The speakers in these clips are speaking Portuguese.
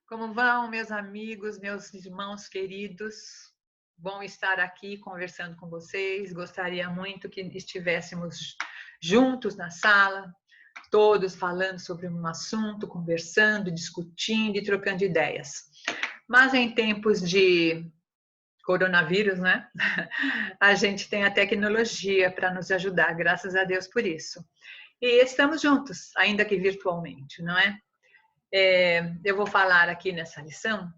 Como vão, meus amigos, meus irmãos queridos? Bom estar aqui conversando com vocês. Gostaria muito que estivéssemos juntos na sala, todos falando sobre um assunto, conversando, discutindo e trocando ideias. Mas em tempos de coronavírus, né? A gente tem a tecnologia para nos ajudar, graças a Deus por isso. E estamos juntos, ainda que virtualmente, não é? Eu vou falar aqui nessa lição,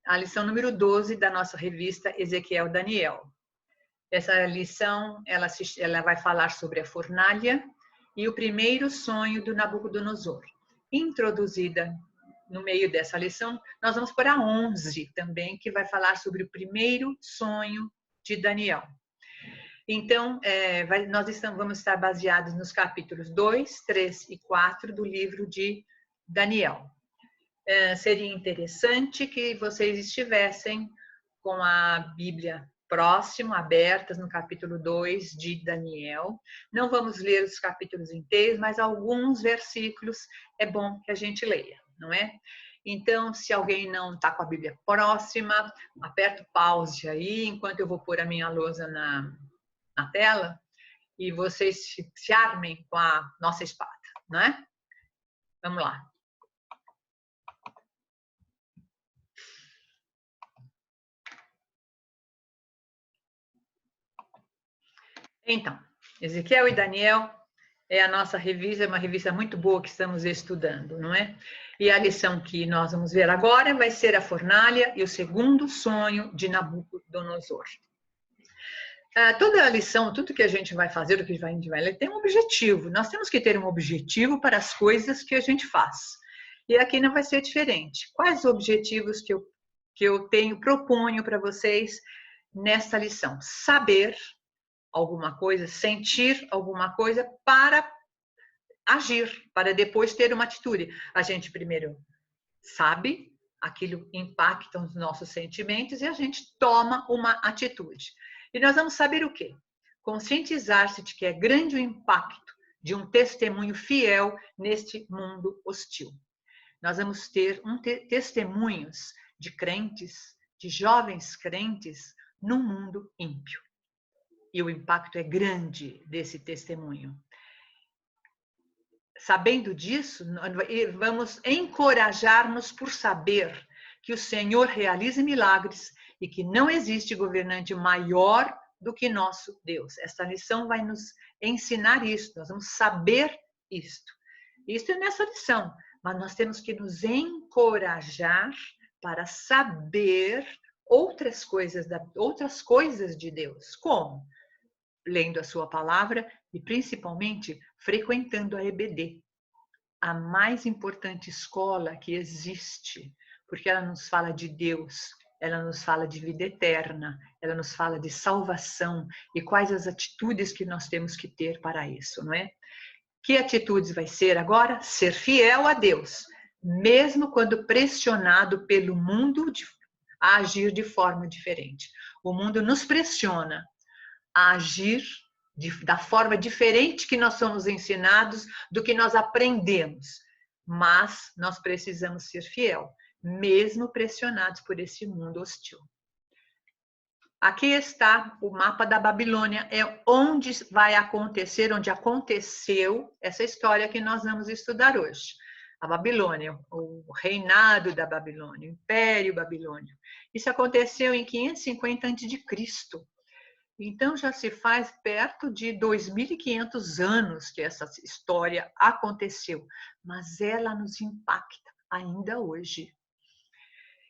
a lição número 12 da nossa revista Ezequiel Daniel. Essa lição, ela vai falar sobre a fornalha e o primeiro sonho do Nabucodonosor. Introduzida no meio dessa lição, nós vamos para a 11 também, que vai falar sobre o primeiro sonho de Daniel. Então, vamos estar baseados nos capítulos 2, 3 e 4 do livro de Daniel. Seria interessante que vocês estivessem com a Bíblia próximo, abertas no capítulo 2 de Daniel. Não vamos ler os capítulos inteiros, mas alguns versículos é bom que a gente leia, não é? Então, se alguém não está com a Bíblia próxima, aperta o pause aí, enquanto eu vou pôr a minha lousa na tela, e vocês se armem com a nossa espada, não é? Vamos lá. Então, Ezequiel e Daniel é a nossa revista, é uma revista muito boa que estamos estudando, não é? E a lição que nós vamos ver agora vai ser a fornalha e o segundo sonho de Nabucodonosor. Toda a lição, tudo que a gente vai fazer, o que a gente vai ler, tem um objetivo. Nós temos que ter um objetivo para as coisas que a gente faz. E aqui não vai ser diferente. Quais os objetivos que eu proponho para vocês nesta lição? Saber alguma coisa, sentir alguma coisa para agir, para depois ter uma atitude. A gente primeiro sabe, aquilo impacta os nossos sentimentos e a gente toma uma atitude. E nós vamos saber o quê? Conscientizar-se de que é grande o impacto de um testemunho fiel neste mundo hostil. Nós vamos ter testemunhos de crentes, de jovens crentes, num mundo ímpio. E o impacto é grande desse testemunho. Sabendo disso, vamos encorajar-nos por saber que o Senhor realiza milagres e que não existe governante maior do que nosso Deus. Esta lição vai nos ensinar isso, nós vamos saber isto. Isso é nessa lição, mas nós temos que nos encorajar para saber outras coisas de Deus. Como? Lendo a sua palavra e principalmente frequentando a EBD, a mais importante escola que existe, porque ela nos fala de Deus, ela nos fala de vida eterna, ela nos fala de salvação e quais as atitudes que nós temos que ter para isso, não é? Que atitudes vai ser agora? Ser fiel a Deus, mesmo quando pressionado pelo mundo a agir de forma diferente. O mundo nos pressiona a agir da forma diferente que nós somos ensinados, do que nós aprendemos. Mas nós precisamos ser fiel, mesmo pressionados por esse mundo hostil. Aqui está o mapa da Babilônia, é onde vai acontecer, onde aconteceu essa história que nós vamos estudar hoje. A Babilônia, o reinado da Babilônia, o Império Babilônio. Isso aconteceu em 550 a.C. Então, já se faz perto de 2.500 anos que essa história aconteceu, mas ela nos impacta ainda hoje.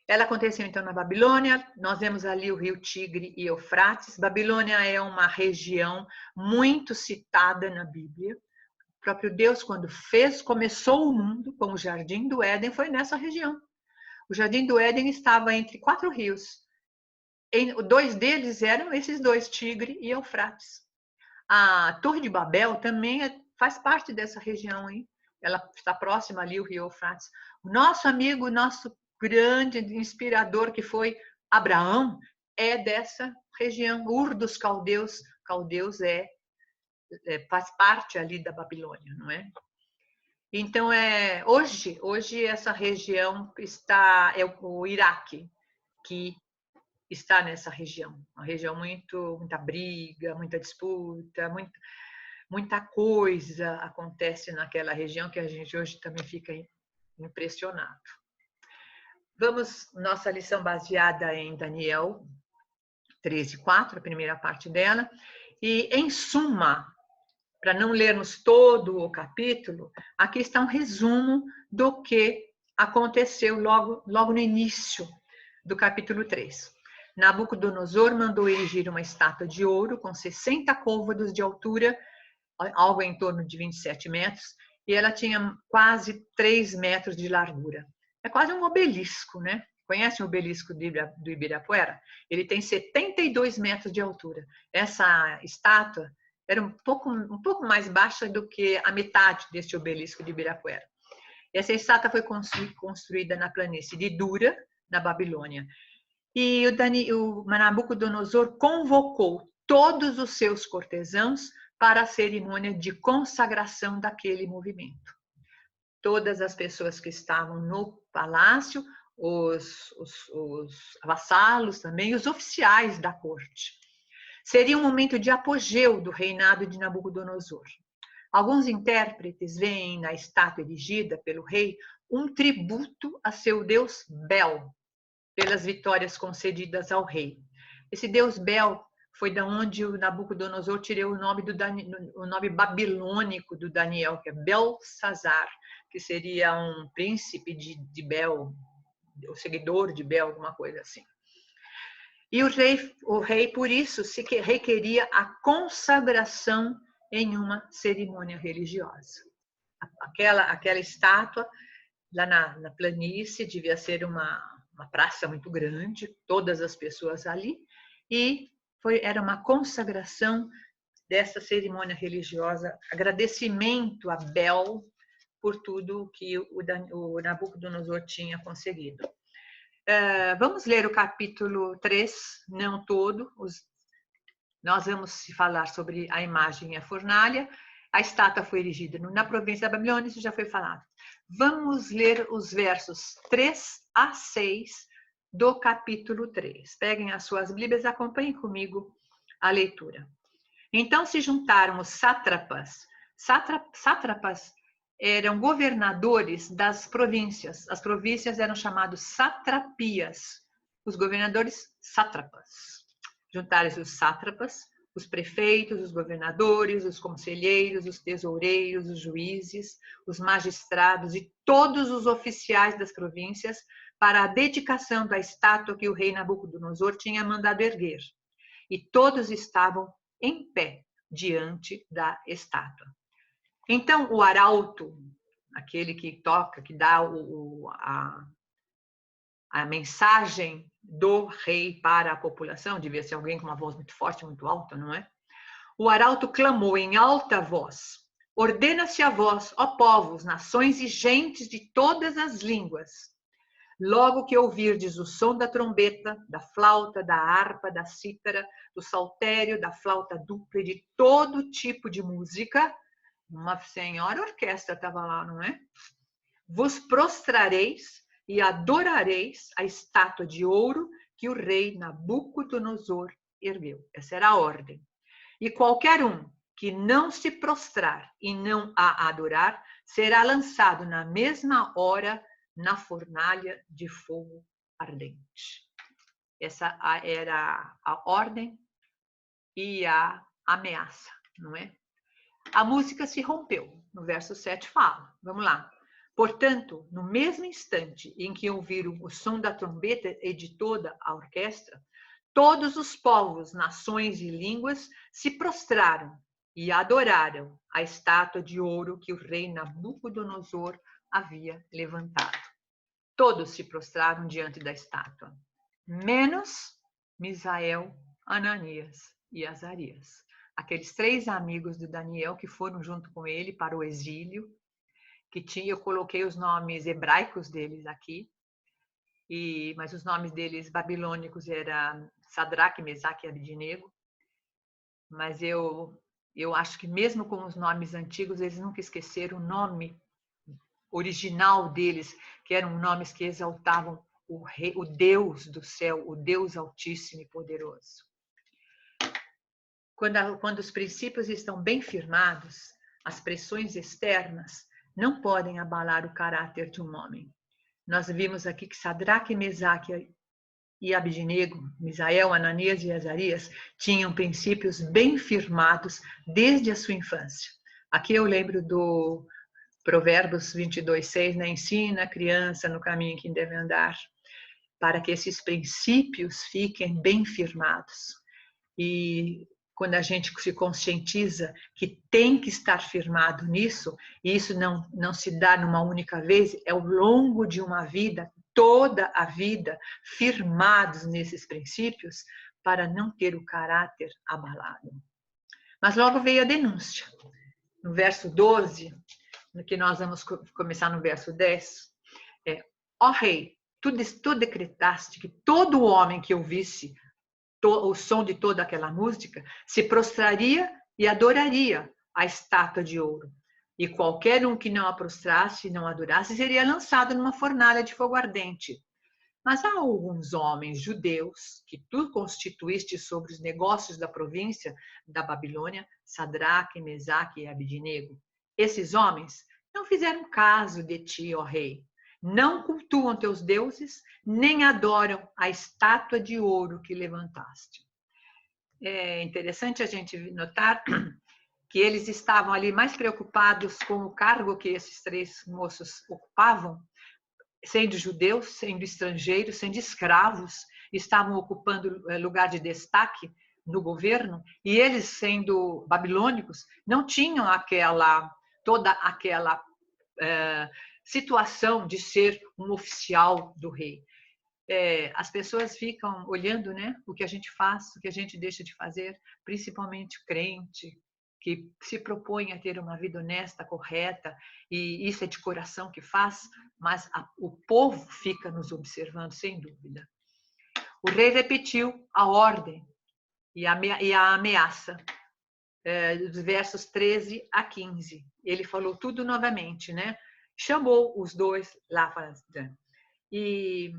Ela aconteceu, então, na Babilônia, nós vemos ali o rio Tigre e Eufrates. Babilônia é uma região muito citada na Bíblia. O próprio Deus, quando começou o mundo, como o Jardim do Éden, foi nessa região. O Jardim do Éden estava entre 4 rios. 2 deles eram esses 2, Tigre e Eufrates. A Torre de Babel também faz parte dessa região, hein? Ela está próxima ali, o rio Eufrates. O nosso amigo, nosso grande inspirador, que foi Abraão, é dessa região. Ur dos Caldeus. Caldeus faz parte ali da Babilônia, não é? Então, hoje essa região é o Iraque que está nessa região. Uma região muita briga, muita disputa, muita coisa acontece naquela região que a gente hoje também fica impressionado. Vamos, nossa lição baseada em Daniel 13:4, a primeira parte dela. E, em suma, para não lermos todo o capítulo, aqui está um resumo do que aconteceu logo no início do capítulo 3. Nabucodonosor mandou erigir uma estátua de ouro com 60 côvados de altura, algo em torno de 27 metros, e ela tinha quase 3 metros de largura. É quase um obelisco, né? Conhece o obelisco do Ibirapuera? Ele tem 72 metros de altura. Essa estátua era um pouco mais baixa do que a metade deste obelisco de Ibirapuera. Essa estátua foi construída na planície de Dura, na Babilônia. E o Nabucodonosor convocou todos os seus cortesãos para a cerimônia de consagração daquele movimento. Todas as pessoas que estavam no palácio, os vassalos também, os oficiais da corte. Seria um momento de apogeu do reinado de Nabucodonosor. Alguns intérpretes veem na estátua erigida pelo rei um tributo a seu deus Bel, pelas vitórias concedidas ao rei. Esse deus Bel foi da onde o Nabucodonosor tirou o nome babilônico do Daniel, que é Belsazar, que seria um príncipe de Bel, o seguidor de Bel, alguma coisa assim. E o rei, por isso, requeria a consagração em uma cerimônia religiosa. Aquela estátua, lá na planície, devia ser uma praça muito grande, todas as pessoas ali, e era uma consagração dessa cerimônia religiosa, agradecimento a Bel por tudo que o Nabucodonosor tinha conseguido. Vamos ler o capítulo 3, não todo. Nós vamos falar sobre a imagem e a fornalha. A estátua foi erigida na província da Babilônia, isso já foi falado. Vamos ler os versos 3 a 6 do capítulo 3. Peguem as suas Bíblias e acompanhem comigo a leitura. Então se juntaram os sátrapas. Sátrapas eram governadores das províncias. As províncias eram chamadas satrapias. Os governadores sátrapas. Juntaram-se os sátrapas, os prefeitos, os governadores, os conselheiros, os tesoureiros, os juízes, os magistrados e todos os oficiais das províncias para a dedicação da estátua que o rei Nabucodonosor tinha mandado erguer. E todos estavam em pé diante da estátua. Então, o arauto, aquele que toca, que dá a mensagem do rei para a população, devia ser alguém com uma voz muito forte, muito alta, não é? O arauto clamou em alta voz: ordena-se a vós, ó povos, nações e gentes de todas as línguas. Logo que ouvirdes o som da trombeta, da flauta, da harpa, da cítara, do saltério, da flauta dupla e de todo tipo de música, uma senhora orquestra estava lá, não é? Vos prostrareis e adorareis a estátua de ouro que o rei Nabucodonosor ergueu. Essa era a ordem. E qualquer um que não se prostrar e não a adorar, será lançado na mesma hora na fornalha de fogo ardente. Essa era a ordem e a ameaça, não é? A música se rompeu. No verso 7 fala. Vamos lá. Portanto, no mesmo instante em que ouviram o som da trombeta e de toda a orquestra, todos os povos, nações e línguas se prostraram e adoraram a estátua de ouro que o rei Nabucodonosor havia levantado. Todos se prostraram diante da estátua, menos Misael, Ananias e Azarias. Aqueles 3 amigos de Daniel que foram junto com ele para o exílio, eu coloquei os nomes hebraicos deles aqui, mas os nomes deles babilônicos eram Sadraque, Mesaque e Abednego. Mas eu acho que mesmo com os nomes antigos, eles nunca esqueceram o nome original deles, que eram nomes que exaltavam o rei, o Deus do céu, o Deus Altíssimo e Poderoso. Quando os princípios estão bem firmados, as pressões externas não podem abalar o caráter de um homem. Nós vimos aqui que Sadraque, Mesaque e Abednego, Misael, Ananias e Azarias, tinham princípios bem firmados desde a sua infância. Aqui eu lembro do Provérbios 22:6, né? Ensina a criança no caminho que deve andar, para que esses princípios fiquem bem firmados. E quando a gente se conscientiza que tem que estar firmado nisso, e isso não se dá numa única vez, é ao longo de uma vida, toda a vida, firmados nesses princípios, para não ter o caráter abalado. Mas logo veio a denúncia. No verso 12, que nós vamos começar no verso 10, ó rei, tu decretaste que todo homem que ouvisse o som de toda aquela música se prostraria e adoraria a estátua de ouro. E qualquer um que não a prostrasse e não adorasse seria lançado numa fornalha de fogo ardente. Mas há alguns homens judeus que tu constituíste sobre os negócios da província da Babilônia, Sadraque, Mesaque e Abednego. Esses homens não fizeram caso de ti, ó rei. Não cultuam teus deuses, nem adoram a estátua de ouro que levantaste. É interessante a gente notar que eles estavam ali mais preocupados com o cargo que esses três moços ocupavam, sendo judeus, sendo estrangeiros, sendo escravos, estavam ocupando lugar de destaque no governo, e eles, sendo babilônicos, não tinham toda aquela situação de ser um oficial do rei. As pessoas ficam olhando, né, o que a gente faz, o que a gente deixa de fazer, principalmente o crente, que se propõe a ter uma vida honesta, correta, e isso é de coração que faz, mas o povo fica nos observando, sem dúvida. O rei repetiu a ordem e a ameaça, dos versos 13 a 15. Ele falou tudo novamente, né? Chamou os dois lá e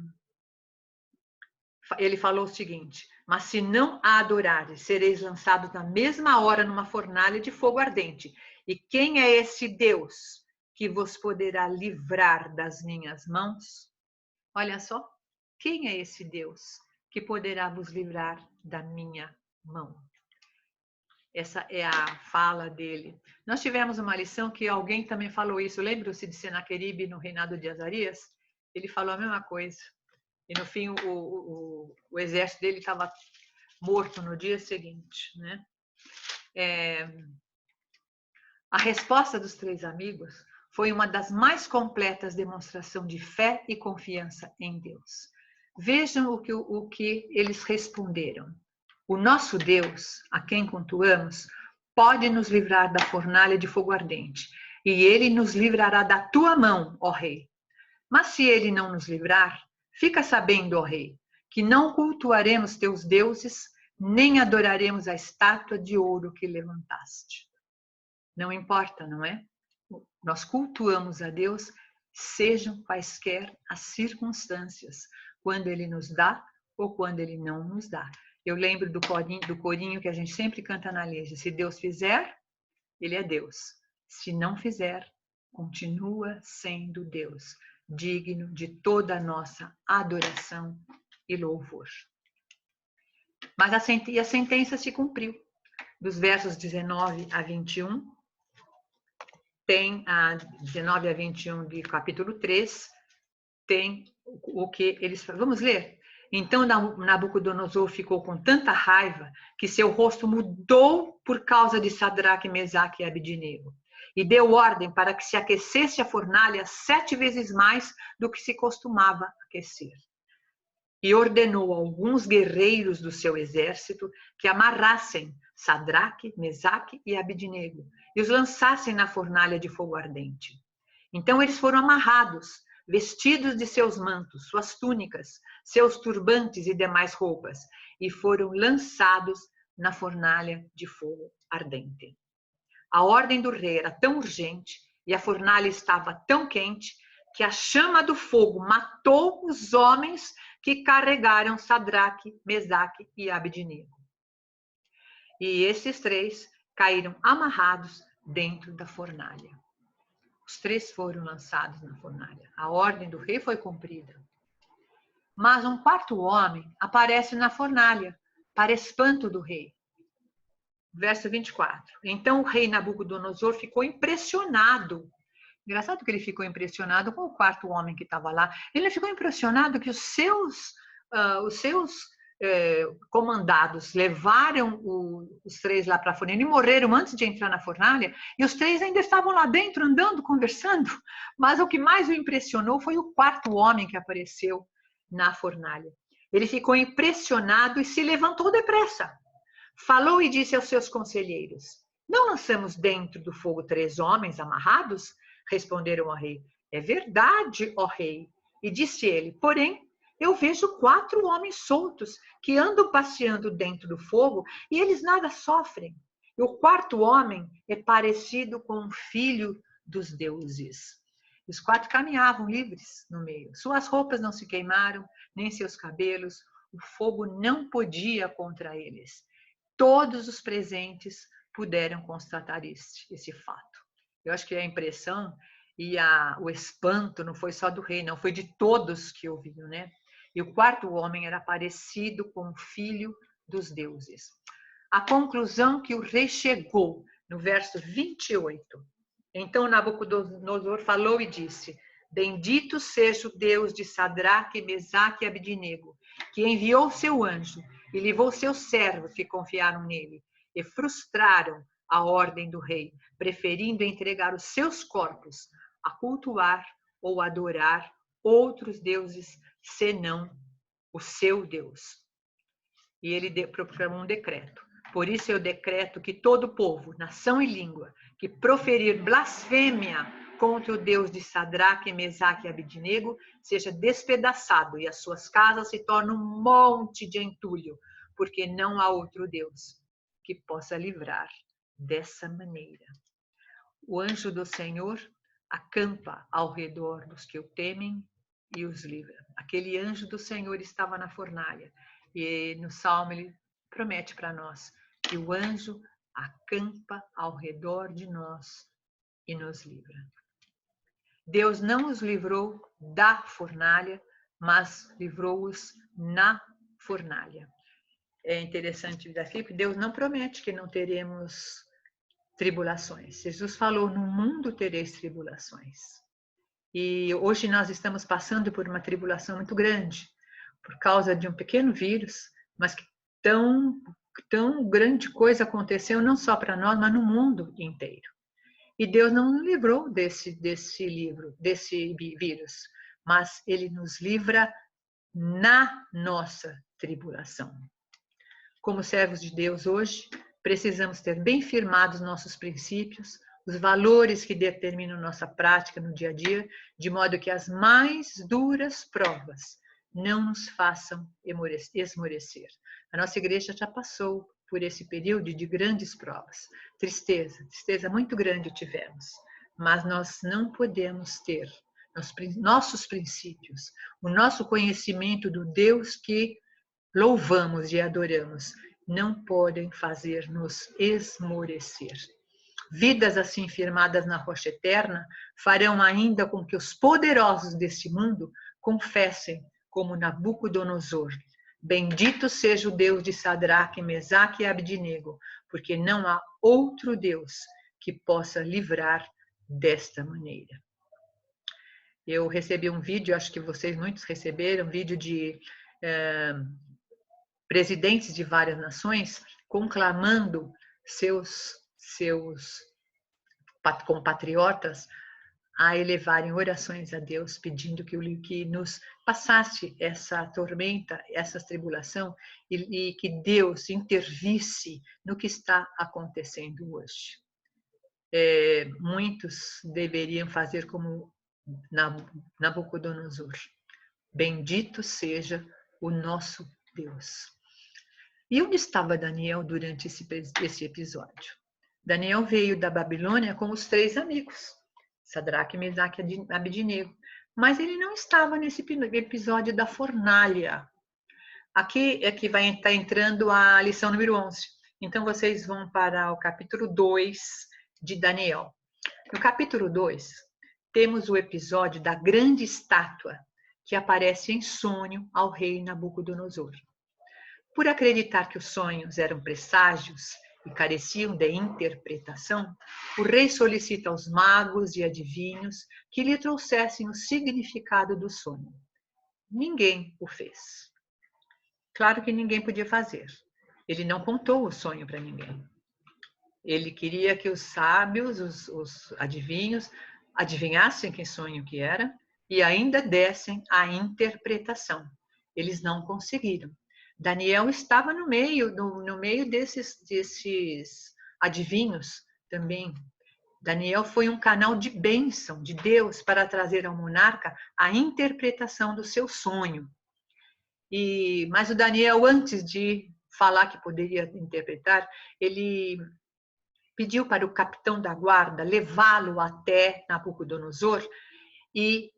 ele falou o seguinte: mas se não a adorares, sereis lançados na mesma hora numa fornalha de fogo ardente. E quem é esse Deus que vos poderá livrar das minhas mãos? Olha só, quem é esse Deus que poderá vos livrar da minha mão? Essa é a fala dele. Nós tivemos uma lição que alguém também falou isso. Lembra-se de Senaqueribe no reinado de Azarias? Ele falou a mesma coisa. E no fim o exército dele estava morto no dia seguinte, né? A resposta dos três amigos foi uma das mais completas demonstrações de fé e confiança em Deus. Vejam o que eles responderam. O nosso Deus, a quem cultuamos, pode nos livrar da fornalha de fogo ardente, e ele nos livrará da tua mão, ó rei. Mas se ele não nos livrar, fica sabendo, ó rei, que não cultuaremos teus deuses, nem adoraremos a estátua de ouro que levantaste. Não importa, não é? Nós cultuamos a Deus, sejam quaisquer as circunstâncias, quando ele nos dá ou quando ele não nos dá. Eu lembro do corinho que a gente sempre canta na igreja: se Deus fizer, ele é Deus. Se não fizer, continua sendo Deus, digno de toda a nossa adoração e louvor. Mas a sentença se cumpriu. Dos versos 19 a 21, tem a 19 a 21 de capítulo 3, tem o que eles... Vamos ler? Então Nabucodonosor ficou com tanta raiva que seu rosto mudou por causa de Sadraque, Mesaque e Abednego. E deu ordem para que se aquecesse a fornalha 7 vezes mais do que se costumava aquecer. E ordenou a alguns guerreiros do seu exército que amarrassem Sadraque, Mesaque e Abednego e os lançassem na fornalha de fogo ardente. Então eles foram amarrados, vestidos de seus mantos, suas túnicas, seus turbantes e demais roupas, e foram lançados na fornalha de fogo ardente. A ordem do rei era tão urgente e a fornalha estava tão quente que a chama do fogo matou os homens que carregaram Sadraque, Mesaque e Abednego. E esses 3 caíram amarrados dentro da fornalha. Os 3 foram lançados na fornalha. A ordem do rei foi cumprida. Mas um 4º homem aparece na fornalha, para espanto do rei. Verso 24. Então o rei Nabucodonosor ficou impressionado. Engraçado que ele ficou impressionado com o 4º homem que estava lá. Ele ficou impressionado que os seus comandados levaram os 3 lá para a fornalha e morreram antes de entrar na fornalha, e os 3 ainda estavam lá dentro andando, conversando. Mas o que mais o impressionou foi o 4º homem que apareceu na fornalha. Ele ficou impressionado e se levantou depressa. Falou e disse aos seus conselheiros: não lançamos dentro do fogo 3 homens amarrados? Responderam ao rei: é verdade, ó rei. E disse ele: porém, eu vejo 4 homens soltos que andam passeando dentro do fogo e eles nada sofrem. E o 4º homem é parecido com um filho dos deuses. Os 4 caminhavam livres no meio. Suas roupas não se queimaram, nem seus cabelos. O fogo não podia contra eles. Todos os presentes puderam constatar esse fato. Eu acho que a impressão e o espanto não foi só do rei, não, foi de todos que ouviram, né? E o 4º homem era parecido com o filho dos deuses. A conclusão que o rei chegou, no verso 28. Então Nabucodonosor falou e disse: bendito seja o Deus de Sadraque, Mesaque e Abednego, que enviou seu anjo e levou seus servos que confiaram nele, e frustraram a ordem do rei, preferindo entregar os seus corpos a cultuar ou adorar outros deuses, senão o seu Deus. E ele proclamou um decreto. Por isso eu decreto que todo povo, nação e língua, que proferir blasfêmia contra o Deus de Sadraque, Mesaque e Abednego, seja despedaçado e as suas casas se tornem um monte de entulho, porque não há outro Deus que possa livrar dessa maneira. O anjo do Senhor acampa ao redor dos que o temem e os livra. Aquele anjo do Senhor estava na fornalha e no Salmo ele promete para nós que o anjo acampa ao redor de nós e nos livra. Deus não os livrou da fornalha, mas livrou-os na fornalha. É interessante daqui, porque Deus não promete que não teremos tribulações. Jesus falou: no mundo tereis tribulações. E hoje nós estamos passando por uma tribulação muito grande, por causa de um pequeno vírus, mas que tão grande coisa aconteceu, não só para nós, mas no mundo inteiro. E Deus não nos livrou desse vírus, mas Ele nos livra na nossa tribulação. Como servos de Deus hoje, precisamos ter bem firmados nossos princípios, os valores que determinam nossa prática no dia a dia, de modo que as mais duras provas não nos façam esmorecer. A nossa igreja já passou por esse período de grandes provas. Tristeza muito grande tivemos, mas nós não podemos ter nossos princípios, o nosso conhecimento do Deus que louvamos e adoramos, não podem fazer-nos esmorecer. Vidas assim firmadas na rocha eterna farão ainda com que os poderosos deste mundo confessem, como Nabucodonosor: bendito seja o Deus de Sadraque, Mesaque e Abednego, porque não há outro Deus que possa livrar desta maneira. Eu recebi um vídeo, acho que vocês muitos receberam, um vídeo de presidentes de várias nações conclamando seus compatriotas a elevarem orações a Deus, pedindo que nos passasse essa tormenta, essa tribulação, e que Deus intervisse no que está acontecendo hoje. Muitos deveriam fazer como Nabucodonosor: bendito seja o nosso Deus. E onde estava Daniel durante esse episódio? Daniel veio da Babilônia com os 3 amigos. Sadraque, Mesaque e Abednego. Mas ele não estava nesse episódio da fornalha. Aqui é que vai estar entrando a lição número 11. Então, vocês vão para o capítulo 2 de Daniel. No capítulo 2, temos o episódio da grande estátua que aparece em sonho ao rei Nabucodonosor. Por acreditar que os sonhos eram presságios e careciam de interpretação, o rei solicita aos magos e adivinhos que lhe trouxessem o significado do sonho. Ninguém o fez. Claro que ninguém podia fazer. Ele não contou o sonho para ninguém. Ele queria que os sábios, os adivinhos, adivinhassem que sonho que era e ainda dessem a interpretação. Eles não conseguiram. Daniel estava no meio desses adivinhos também. Daniel foi um canal de bênção de Deus para trazer ao monarca a interpretação do seu sonho. Mas o Daniel, antes de falar que poderia interpretar, ele pediu para o capitão da guarda levá-lo até Nabucodonosor e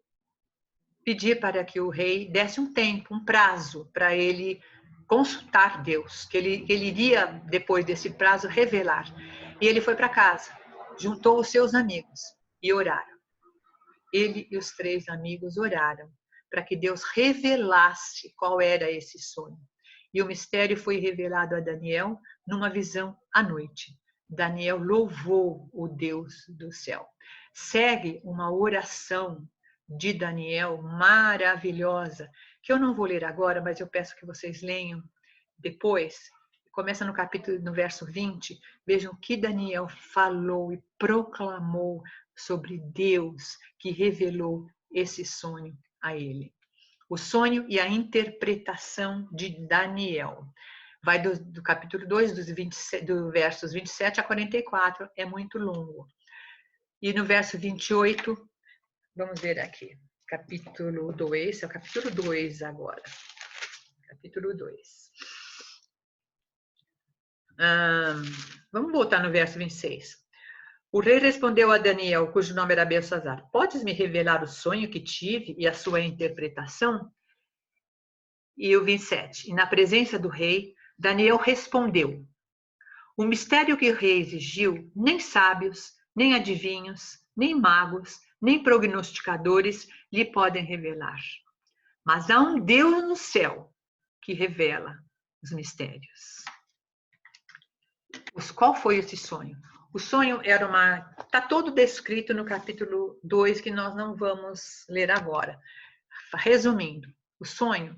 pedir para que o rei desse um tempo, um prazo, para ele consultar Deus, que ele iria, depois desse prazo, revelar. E ele foi para casa, juntou os seus amigos e oraram. Ele e os 3 amigos oraram para que Deus revelasse qual era esse sonho. E o mistério foi revelado a Daniel numa visão à noite. Daniel louvou o Deus do céu. Segue uma oração de Daniel maravilhosa, que eu não vou ler agora, mas eu peço que vocês leiam depois. Começa no verso 20. Vejam que Daniel falou e proclamou sobre Deus que revelou esse sonho a ele. O sonho e a interpretação de Daniel. Vai do capítulo 2, do versos 27 a 44, é muito longo. E no verso 28, vamos ver aqui, capítulo 2, é o capítulo 2 agora. Capítulo 2. Vamos voltar no verso 26. O rei respondeu a Daniel, cujo nome era Belsazar: podes me revelar o sonho que tive e a sua interpretação? E o 27. E na presença do rei, Daniel respondeu: o mistério que o rei exigiu, nem sábios, nem adivinhos, nem magos, nem prognosticadores lhe podem revelar. Mas há um Deus no céu que revela os mistérios. Qual foi esse sonho? O sonho era está todo descrito no capítulo 2, que nós não vamos ler agora. Resumindo, o sonho,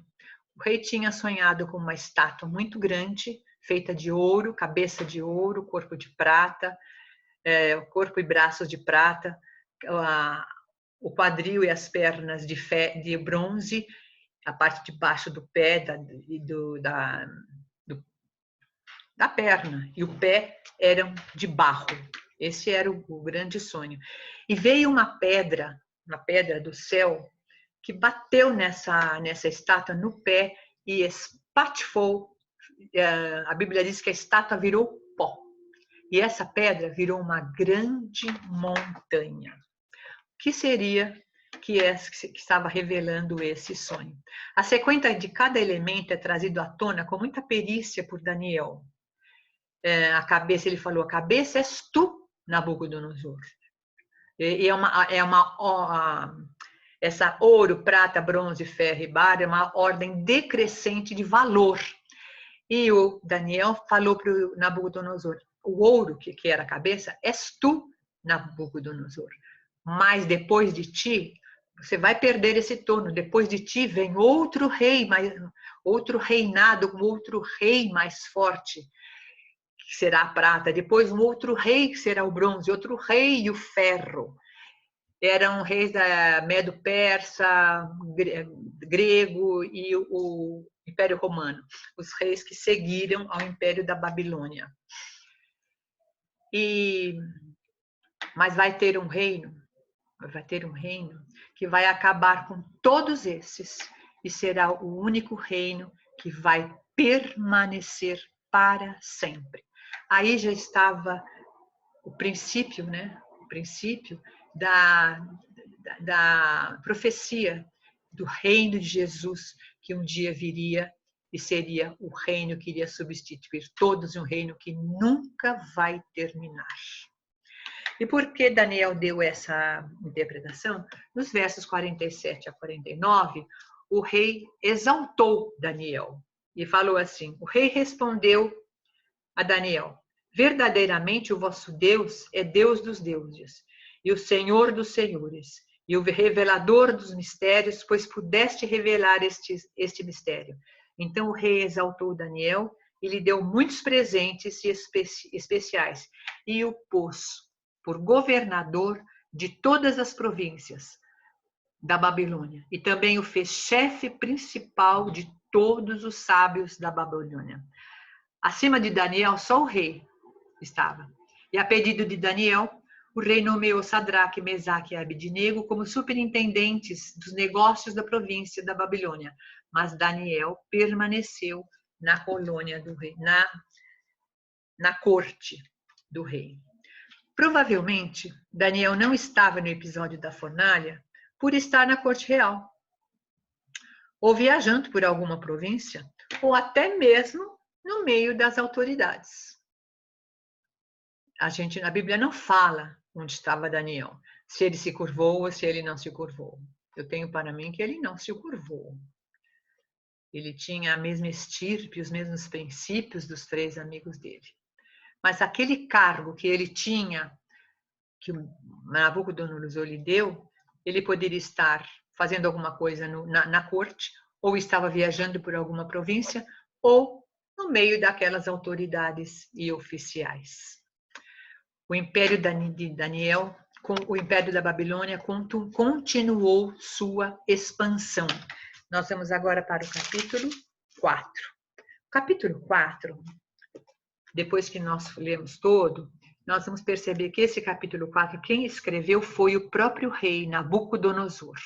o rei tinha sonhado com uma estátua muito grande, feita de ouro, cabeça de ouro, corpo de prata, corpo e braços de prata, o quadril e as pernas de bronze, a parte de baixo do pé, da perna, e o pé eram de barro. Esse era o grande sonho. E veio uma pedra do céu, que bateu nessa estátua no pé e espatifou. A Bíblia diz que a estátua virou pó. E essa pedra virou uma grande montanha. O que seria que estava revelando esse sonho? A sequência de cada elemento é trazido à tona com muita perícia por Daniel. A cabeça, ele falou, a cabeça és tu, Nabucodonosor. E essa ouro, prata, bronze, ferro e barro é uma ordem decrescente de valor. E o Daniel falou para o Nabucodonosor: o ouro, que era a cabeça, és tu, Nabucodonosor. Mas depois de ti, você vai perder esse trono. Depois de ti vem outro rei, outro reinado, outro rei mais forte, que será a prata. Depois um outro rei, que será o bronze. Outro rei e o ferro. Eram reis da Medo-Persa, grego e o Império Romano, os reis que seguiram ao Império da Babilônia. Mas vai ter um reino que vai acabar com todos esses e será o único reino que vai permanecer para sempre. Aí já estava o princípio, né? O princípio da profecia do reino de Jesus, que um dia viria e seria o reino que iria substituir todos, um reino que nunca vai terminar. E por que Daniel deu essa interpretação? Nos versos 47 a 49, o rei exaltou Daniel e falou assim: o rei respondeu a Daniel: verdadeiramente o vosso Deus é Deus dos deuses e o Senhor dos senhores e o revelador dos mistérios, pois pudeste revelar este mistério. Então o rei exaltou Daniel e lhe deu muitos presentes especiais e o pôs por governador de todas as províncias da Babilônia e também o fez chefe principal de todos os sábios da Babilônia. Acima de Daniel, só o rei estava. E a pedido de Daniel, o rei nomeou Sadraque, Mesaque e Abednego como superintendentes dos negócios da província da Babilônia. Mas Daniel permaneceu na colônia do rei, na corte do rei. Provavelmente, Daniel não estava no episódio da fornalha por estar na corte real, ou viajando por alguma província, ou até mesmo no meio das autoridades. A Bíblia não fala onde estava Daniel, se ele se curvou ou se ele não se curvou. Eu tenho para mim que ele não se curvou. Ele tinha a mesma estirpe, os mesmos princípios dos 3 amigos dele. Mas aquele cargo que ele tinha, que Nabucodonosor lhe deu, ele poderia estar fazendo alguma coisa na corte, ou estava viajando por alguma província, ou no meio daquelas autoridades e oficiais. O império de Daniel, com o império da Babilônia, continuou sua expansão. Nós vamos agora para o capítulo 4. O capítulo 4, depois que nós lemos todo, nós vamos perceber que esse capítulo 4, quem escreveu foi o próprio rei Nabucodonosor.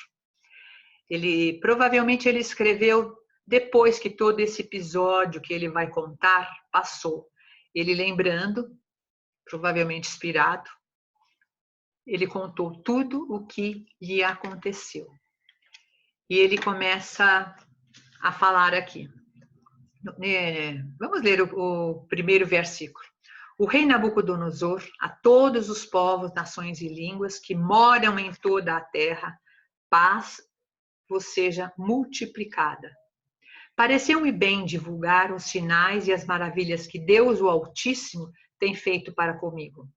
Provavelmente ele escreveu depois que todo esse episódio que ele vai contar passou. Ele lembrando, provavelmente inspirado, ele contou tudo o que lhe aconteceu. E ele começa a falar aqui. Vamos ler o primeiro versículo. O rei Nabucodonosor, a todos os povos, nações e línguas que moram em toda a terra, paz vos seja multiplicada. Pareceu-me bem divulgar os sinais e as maravilhas que Deus, o Altíssimo, tem feito para comigo.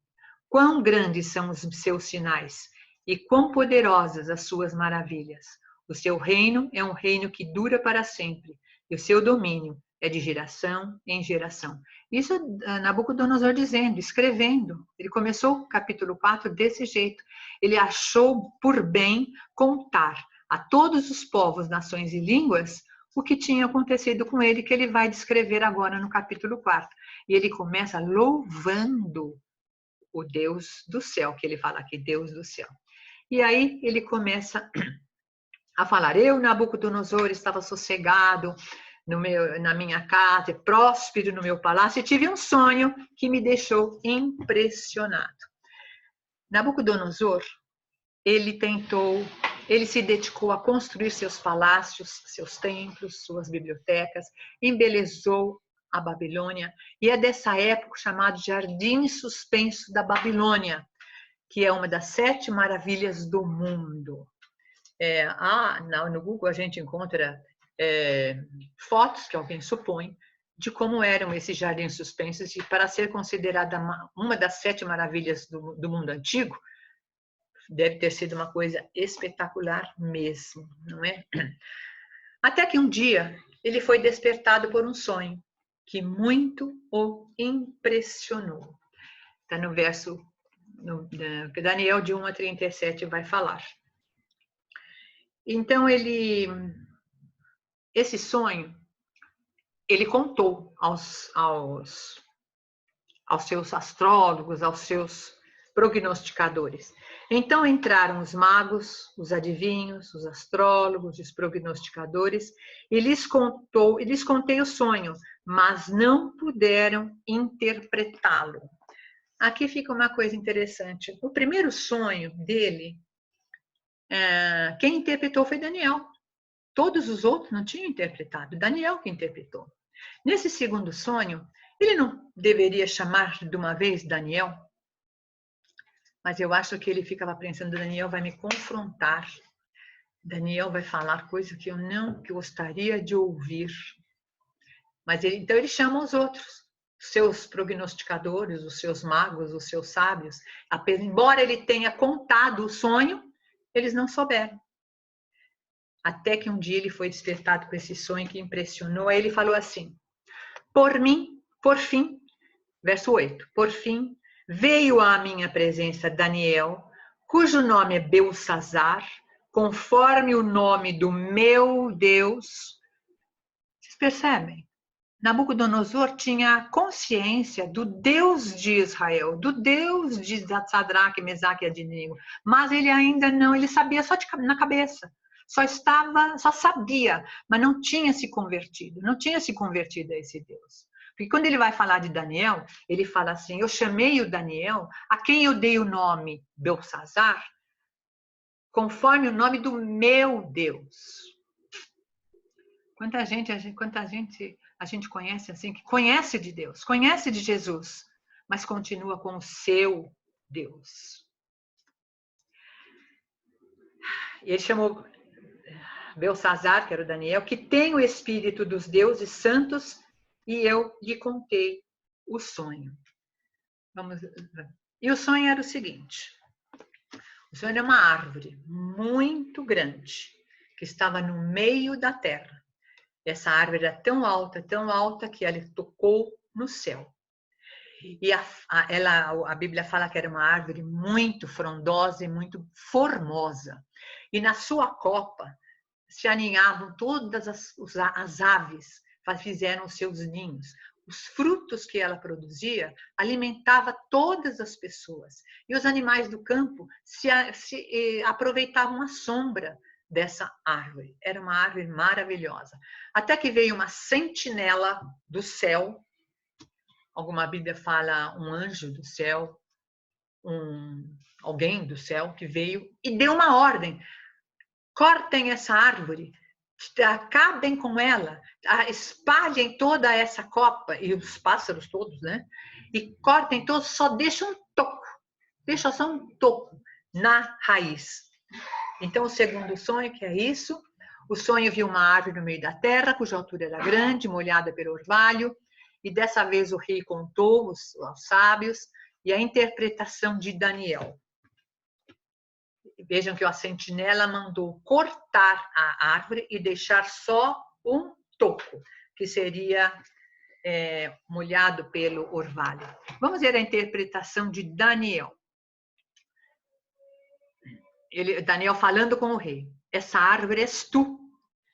Quão grandes são os seus sinais e quão poderosas as suas maravilhas. O seu reino é um reino que dura para sempre e o seu domínio é de geração em geração. Isso Nabucodonosor dizendo, escrevendo. Ele começou o capítulo 4 desse jeito. Ele achou por bem contar a todos os povos, nações e línguas o que tinha acontecido com ele, que ele vai descrever agora no capítulo 4. E ele começa louvando o Deus do céu, que ele fala aqui, Deus do céu. E aí ele começa a falar, eu, Nabucodonosor, estava sossegado na minha casa, próspero no meu palácio, e tive um sonho que me deixou impressionado. Nabucodonosor, ele se dedicou a construir seus palácios, seus templos, suas bibliotecas, embelezou a Babilônia, e é dessa época chamado Jardim Suspenso da Babilônia, que é uma das 7 maravilhas do mundo. No Google a gente encontra fotos, que alguém supõe, de como eram esses jardins suspensos, e para ser considerada uma das 7 maravilhas do mundo antigo, deve ter sido uma coisa espetacular mesmo, não é? Até que um dia ele foi despertado por um sonho que muito o impressionou. Está no verso que Daniel de 1 a 37 vai falar. Então esse sonho ele contou aos seus astrólogos, aos seus prognosticadores. Então entraram os magos, os adivinhos, os astrólogos, os prognosticadores, e lhes contei o sonho, mas não puderam interpretá-lo. aqui fica uma coisa interessante. O primeiro sonho dele, quem interpretou foi Daniel. Todos os outros não tinham interpretado, Daniel que interpretou. Nesse segundo sonho, ele não deveria chamar de uma vez Daniel? Mas eu acho que ele ficava pensando, Daniel vai me confrontar. Daniel vai falar coisas que eu não gostaria de ouvir. Mas então ele chama os outros, seus prognosticadores, os seus magos, os seus sábios. Embora ele tenha contado o sonho, eles não souberam. Até que um dia ele foi despertado com esse sonho que impressionou. Aí ele falou assim, por fim, verso 8, por fim, veio à minha presença Daniel, cujo nome é Beltsazar, conforme o nome do meu Deus. Vocês percebem? Nabucodonosor tinha consciência do Deus de Israel, do Deus de Sadraque, Mesaque e Abednego, mas ele ainda não, ele sabia só na cabeça, só sabia, mas não tinha se convertido a esse Deus. Porque quando ele vai falar de Daniel, ele fala assim, eu chamei o Daniel, a quem eu dei o nome Beltsazar, conforme o nome do meu Deus. Quanta gente a gente conhece assim, que conhece de Deus, conhece de Jesus, mas continua com o seu Deus. E ele chamou Beltsazar, que era o Daniel, que tem o espírito dos deuses santos, e eu lhe contei o sonho. E o sonho era o seguinte, o sonho era uma árvore muito grande, que estava no meio da terra. Essa árvore era tão alta, que ela tocou no céu. E a Bíblia fala que era uma árvore muito frondosa e muito formosa. E na sua copa se aninhavam todas as aves, fizeram os seus ninhos. Os frutos que ela produzia alimentava todas as pessoas. E os animais do campo se aproveitavam a sombra dessa árvore. Era uma árvore maravilhosa. Até que veio uma sentinela do céu. Alguma Bíblia fala um anjo do céu, alguém do céu que veio e deu uma ordem. Cortem essa árvore, acabem com ela, espalhem toda essa copa, e os pássaros todos, né? E cortem todos, só deixa um toco, deixa só um toco na raiz. Então, o segundo sonho, que é isso, o sonho viu uma árvore no meio da terra, cuja altura era grande, molhada pelo orvalho, e dessa vez o rei contou aos sábios, e a interpretação de Daniel. Vejam que a sentinela mandou cortar a árvore e deixar só um toco, que seria molhado pelo orvalho. Vamos ver a interpretação de Daniel. Daniel falando com o rei. Essa árvore és tu,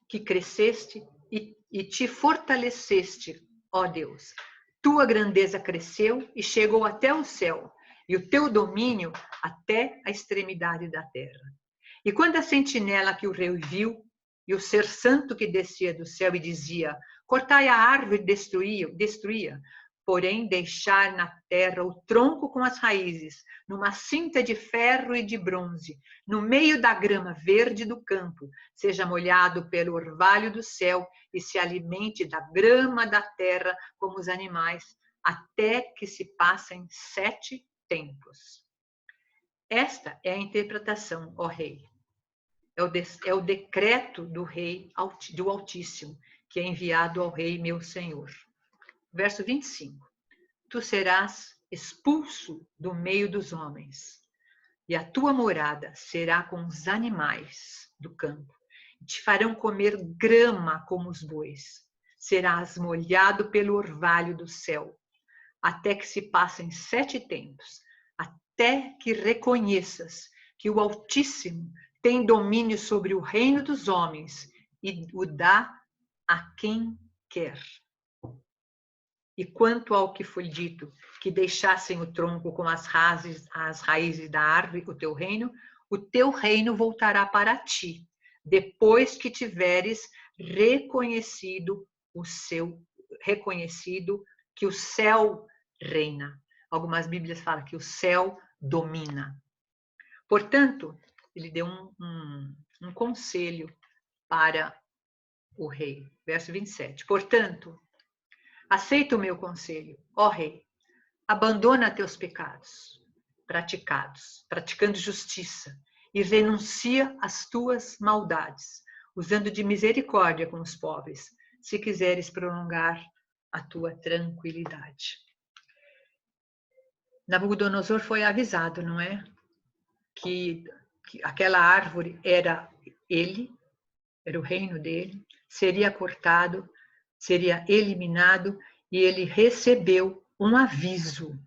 que cresceste e te fortaleceste, ó Deus. Tua grandeza cresceu e chegou até o céu, e o teu domínio até a extremidade da terra. E quando a sentinela que o rei viu, e o ser santo que descia do céu e dizia, cortai a árvore, destruía, porém deixar na terra o tronco com as raízes, numa cinta de ferro e de bronze, no meio da grama verde do campo, seja molhado pelo orvalho do céu e se alimente da grama da terra como os animais, até que se passem 7 tempos. Esta é a interpretação, ó rei. É o decreto do rei, do Altíssimo, que é enviado ao rei meu senhor. Verso 25. Tu serás expulso do meio dos homens, e a tua morada será com os animais do campo. Te farão comer grama como os bois. Serás molhado pelo orvalho do céu, até que se passem 7 tempos, até que reconheças que o Altíssimo tem domínio sobre o reino dos homens e o dá a quem quer. E quanto ao que foi dito, que deixassem o tronco com as raízes da árvore, o teu reino voltará para ti, depois que tiveres reconhecido que o céu reina. Algumas Bíblias falam que o céu domina. Portanto, ele deu um conselho para o rei. Verso 27. Portanto, aceita o meu conselho, ó rei, abandona teus pecados praticando justiça, e renuncia às tuas maldades, usando de misericórdia com os pobres, se quiseres prolongar a tua tranquilidade. Nabucodonosor foi avisado, não é? Que aquela árvore era ele, era o reino dele, seria cortado, seria eliminado, e ele recebeu um aviso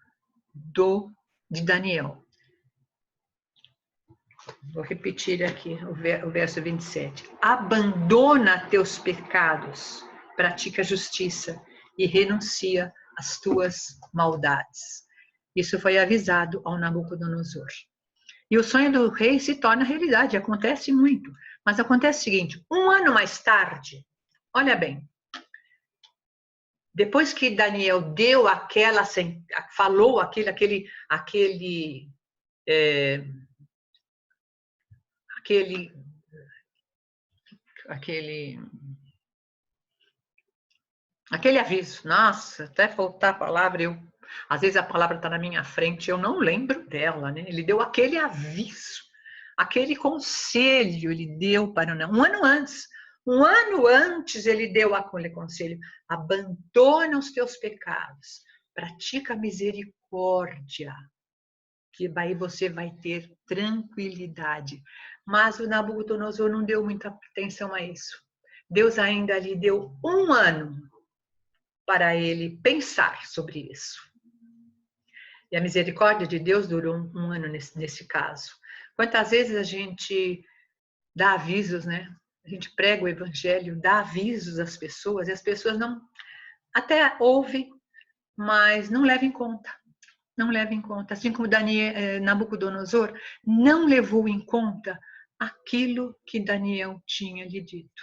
de Daniel. Vou repetir aqui o verso 27. Abandona teus pecados, pratica justiça e renuncia às tuas maldades. Isso foi avisado ao Nabucodonosor. E o sonho do rei se torna realidade, acontece muito. Mas acontece o seguinte, um ano mais tarde, olha bem, depois que Daniel deu falou aquele aviso, nossa, até faltar a palavra, às vezes a palavra está na minha frente, eu não lembro dela, né? Ele deu aquele aviso, aquele conselho, ele deu para um ano antes ele deu aquele conselho, abandona os teus pecados, pratica misericórdia, que aí você vai ter tranquilidade. Mas o Nabucodonosor não deu muita atenção a isso. Deus ainda lhe deu um ano para ele pensar sobre isso. E a misericórdia de Deus durou um ano nesse caso. Quantas vezes a gente dá avisos, né? A gente prega o evangelho, dá avisos às pessoas, e as pessoas não, até ouvem, mas não levam em conta. Não leva em conta, assim como Nabucodonosor não levou em conta aquilo que Daniel tinha lhe dito.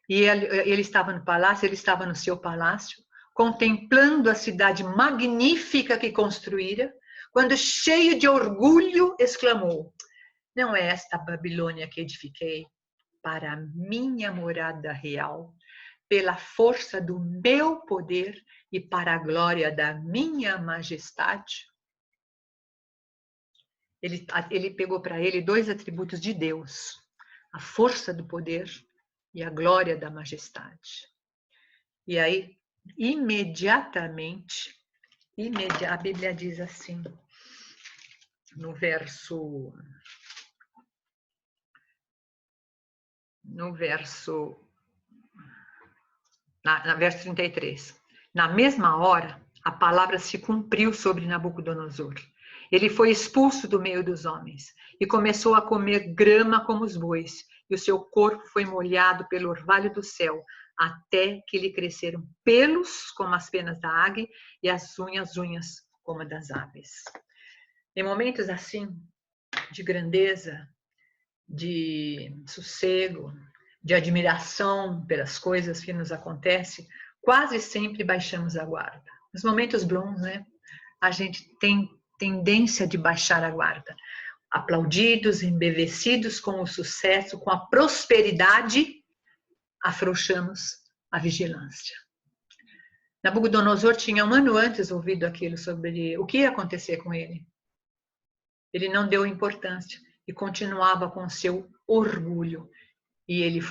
E ele estava no palácio, ele estava no seu palácio, contemplando a cidade magnífica que construíra, quando, cheio de orgulho, exclamou: não é esta Babilônia que edifiquei para a minha morada real, pela força do meu poder e para a glória da minha majestade? Ele pegou para ele dois atributos de Deus: a força do poder e a glória da majestade. E aí, imediatamente, a Bíblia diz assim, no verso 33. Na mesma hora, a palavra se cumpriu sobre Nabucodonosor. Ele foi expulso do meio dos homens e começou a comer grama como os bois, e o seu corpo foi molhado pelo orvalho do céu, até que lhe cresceram pelos como as penas da águia e as unhas como as das aves. Em momentos assim, de grandeza, de sossego, de admiração pelas coisas que nos acontecem, quase sempre baixamos a guarda. Nos momentos bons, né? A gente tem tendência de baixar a guarda. Aplaudidos, embevecidos com o sucesso, com a prosperidade, afrouxamos a vigilância. Nabucodonosor tinha um ano antes ouvido aquilo sobre o que ia acontecer com ele. Ele não deu importância e continuava com seu orgulho. E ele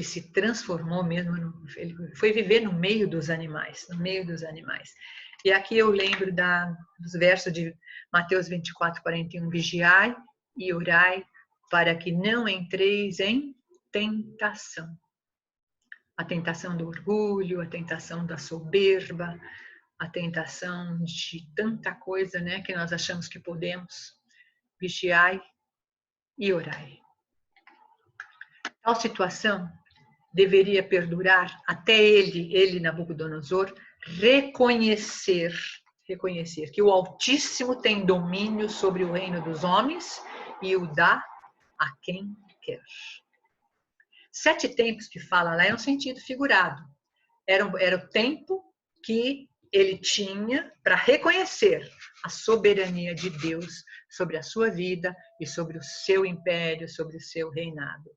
se transformou mesmo, ele foi viver no meio dos animais, E aqui eu lembro dos versos de Mateus 24:41, vigiai e orai para que não entreis em tentação. A tentação do orgulho, a tentação da soberba, a tentação de tanta coisa, né, que nós achamos que podemos. Vigiai e orai. Tal situação deveria perdurar até ele Nabucodonosor, reconhecer que o Altíssimo tem domínio sobre o reino dos homens e o dá a quem quer. 7 tempos que fala lá é um sentido figurado. Era o tempo que ele tinha para reconhecer a soberania de Deus sobre a sua vida e sobre o seu império, sobre o seu reinado.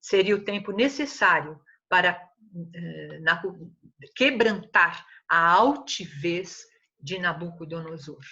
Seria o tempo necessário para quebrantar a altivez de Nabucodonosor.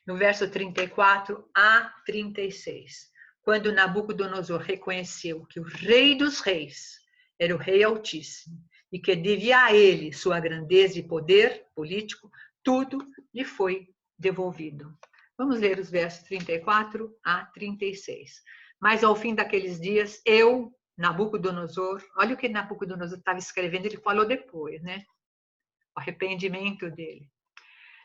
No verso 34 a 36, quando Nabucodonosor reconheceu que o Rei dos Reis era o Rei Altíssimo e que devia a ele sua grandeza e poder político, tudo lhe foi devolvido. Vamos ler os versos 34 a 36. Mas ao fim daqueles dias, eu, Nabucodonosor, olha o que Nabucodonosor estava escrevendo, ele falou depois, né? O arrependimento dele.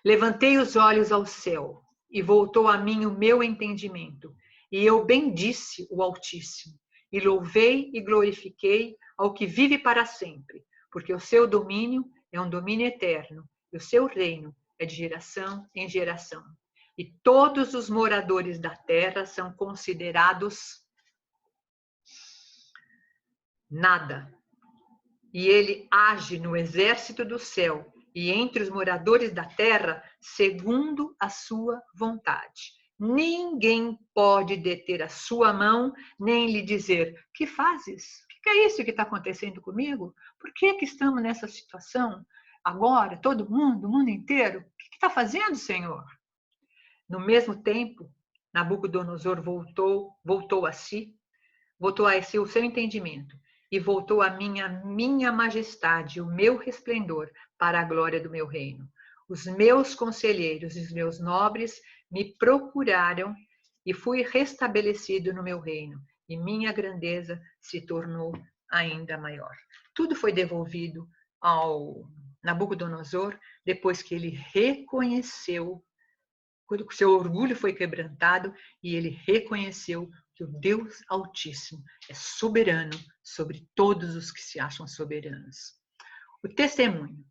Levantei os olhos ao céu e voltou a mim o meu entendimento. E eu bendisse o Altíssimo e louvei e glorifiquei ao que vive para sempre, porque o seu domínio é um domínio eterno e o seu reino é de geração em geração. E todos os moradores da terra são considerados nada. E ele age no exército do céu e entre os moradores da terra segundo a sua vontade. Ninguém pode deter a sua mão, nem lhe dizer, que fazes? O que é isso que está acontecendo comigo? Por que estamos nessa situação agora, todo mundo, o mundo inteiro? O que está fazendo, Senhor? No mesmo tempo, Nabucodonosor voltou a si o seu entendimento e voltou a minha majestade, o meu resplendor para a glória do meu reino. Os meus conselheiros e os meus nobres me procuraram e fui restabelecido no meu reino, e minha grandeza se tornou ainda maior. Tudo foi devolvido ao Nabucodonosor depois que ele reconheceu, quando o seu orgulho foi quebrantado e ele reconheceu que o Deus Altíssimo é soberano sobre todos os que se acham soberanos. O testemunho.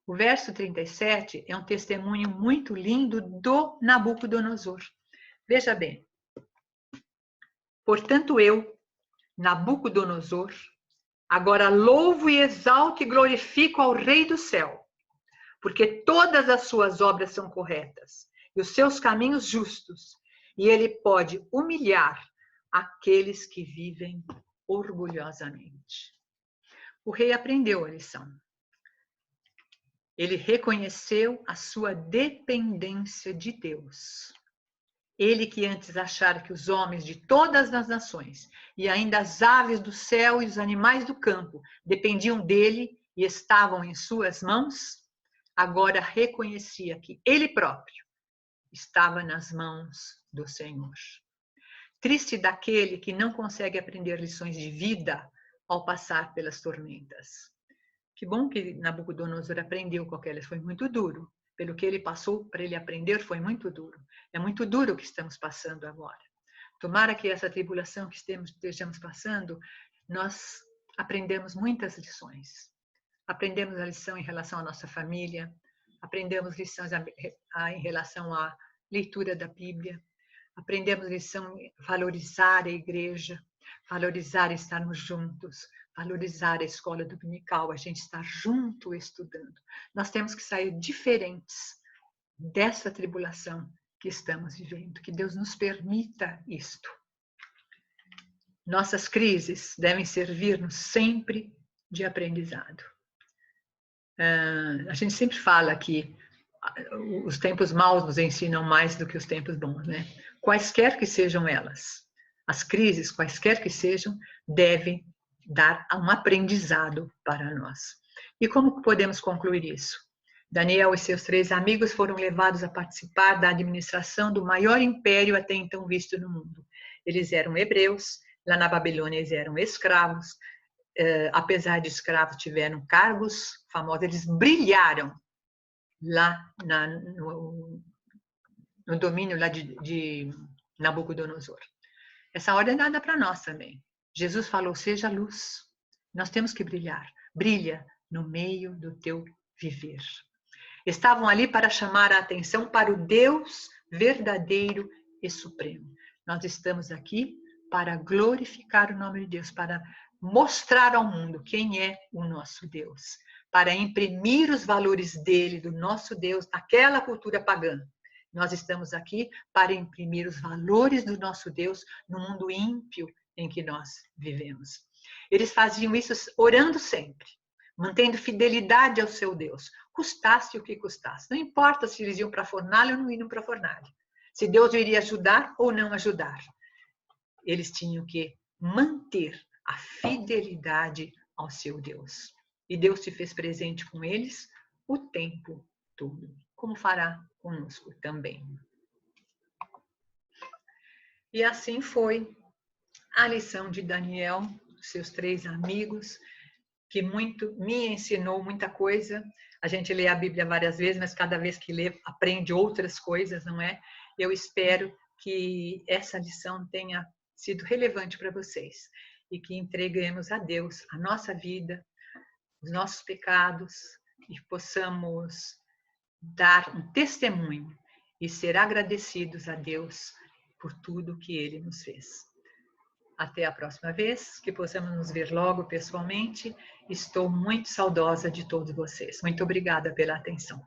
O verso 37 é um testemunho muito lindo do Nabucodonosor. Veja bem. Portanto, eu, Nabucodonosor, agora louvo e exalto e glorifico ao Rei do céu, porque todas as suas obras são corretas e os seus caminhos justos, e ele pode humilhar aqueles que vivem orgulhosamente. O rei aprendeu a lição. Ele reconheceu a sua dependência de Deus. Ele que antes achara que os homens de todas as nações, e ainda as aves do céu e os animais do campo, dependiam dele e estavam em suas mãos, agora reconhecia que ele próprio estava nas mãos do Senhor. Triste daquele que não consegue aprender lições de vida ao passar pelas tormentas. Que bom que Nabucodonosor aprendeu com aquelas, foi muito duro. Pelo que ele passou para ele aprender foi muito duro. É muito duro o que estamos passando agora. Tomara que essa tribulação que estejamos passando, nós aprendemos muitas lições. Aprendemos a lição em relação à nossa família, aprendemos lições em relação à leitura da Bíblia, aprendemos lição valorizar a igreja, valorizar estarmos juntos, valorizar a escola dominical, a gente estar junto estudando. Nós temos que sair diferentes dessa tribulação que estamos vivendo, que Deus nos permita isto. Nossas crises devem servir-nos sempre de aprendizado. A gente sempre fala que os tempos maus nos ensinam mais do que os tempos bons, né? Quaisquer que sejam elas, as crises, quaisquer que sejam, devem dar um aprendizado para nós. E como podemos concluir isso? Daniel e seus 3 amigos foram levados a participar da administração do maior império até então visto no mundo. Eles eram hebreus, lá na Babilônia eles eram escravos, apesar de escravos tiveram cargos famosos, eles brilharam lá no domínio lá de Nabucodonosor. Essa ordem é dada para nós também. Jesus falou, seja luz. Nós temos que brilhar. Brilha no meio do teu viver. Estavam ali para chamar a atenção para o Deus verdadeiro e supremo. Nós estamos aqui para glorificar o nome de Deus, para mostrar ao mundo quem é o nosso Deus, para imprimir os valores dele, do nosso Deus, naquela cultura pagã. Nós estamos aqui para imprimir os valores do nosso Deus no mundo ímpio em que nós vivemos. Eles faziam isso orando sempre, mantendo fidelidade ao seu Deus, custasse o que custasse. Não importa se eles iam para a fornalha ou não iam para a fornalha. Se Deus iria ajudar ou não ajudar. Eles tinham que manter a fidelidade ao seu Deus. E Deus se fez presente com eles o tempo todo, como fará conosco também. E assim foi a lição de Daniel, seus 3 amigos, que muito me ensinou muita coisa. A gente lê a Bíblia várias vezes, mas cada vez que lê, aprende outras coisas, não é? Eu espero que essa lição tenha sido relevante para vocês e que entreguemos a Deus a nossa vida, os nossos pecados e possamos dar um testemunho e ser agradecidos a Deus por tudo que Ele nos fez. Até a próxima vez, que possamos nos ver logo pessoalmente. Estou muito saudosa de todos vocês. Muito obrigada pela atenção.